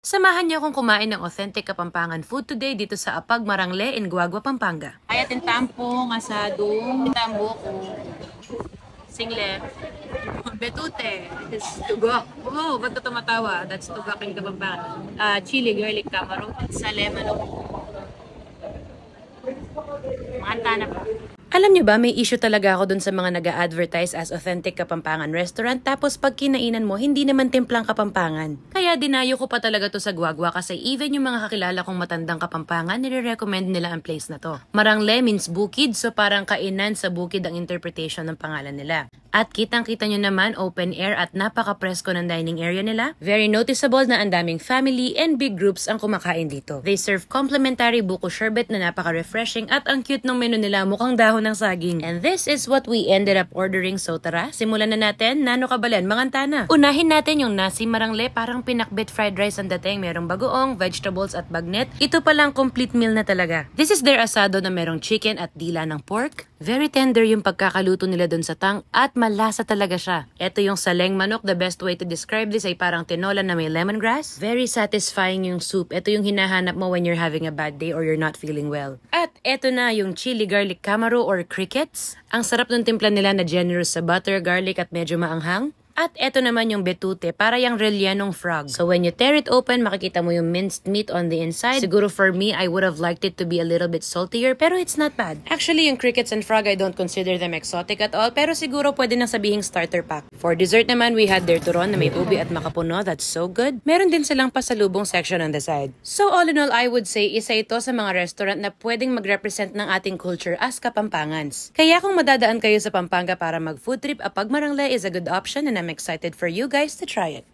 Samahan niyo akong kumain ng authentic Kapampangan food today dito sa Apag Marangle in Guagua, Pampanga. Ay atin tampong, asadong, tambok, single, betute, tugok. Oh, ba't ka tumatawa? That's tugok in Kapampangan. Chili, garlic, camaro, sa lemon. Manta na pa. Alam niyo ba, may issue talaga ako dun sa mga nag-a-advertise as authentic Kapampangan restaurant tapos pag kinainan mo, hindi naman timplang Kapampangan. Kaya dinayo ko pa talaga to sa Guagua kasi even yung mga kakilala kong matandang Kapampangan, nire-recommend nila ang place na to. Marangle means bukid, so parang kainan sa bukid ang interpretation ng pangalan nila. At kitang-kita nyo naman, open air at napaka-presko ng dining area nila. Very noticeable na ang daming family and big groups ang kumakain dito. They serve complimentary buko sherbet na napaka-refreshing at ang cute ng menu nila mukhang dahon ng saging. And this is what we ended up ordering, so tara, simulan na natin. Nano kabalan, manganta na. Unahin natin yung nasi marangle, parang pinakbit fried rice ang dating. Merong bagoong, vegetables at bagnet. Ito palang complete meal na talaga. This is their asado na merong chicken at dila ng pork. Very tender yung pagkakaluto nila dun sa tang at malasa talaga siya. Ito yung saleng manok, the best way to describe this ay parang tinola na may lemongrass. Very satisfying yung soup. Ito yung hinahanap mo when you're having a bad day or you're not feeling well. At ito na yung chili garlic camaro or crickets. Ang sarap ng timpla nila na generous sa butter, garlic at medyo maanghang. At eto naman yung betute, para yung rellenong frog. So when you tear it open, makikita mo yung minced meat on the inside. Siguro for me, I would have liked it to be a little bit saltier, pero it's not bad. Actually, yung crickets and frog, I don't consider them exotic at all, pero siguro pwede nang sabihing starter pack. For dessert naman, we had their turon na may ubi at makapuno. That's so good. Meron din silang pasalubong section on the side. So all in all, I would say, isa ito sa mga restaurant na pwedeng mag-represent ng ating culture as Kapampangans. Kaya kung madadaan kayo sa Pampanga para mag-food trip, Apag Marangle is a good option and I'm excited for you guys to try it.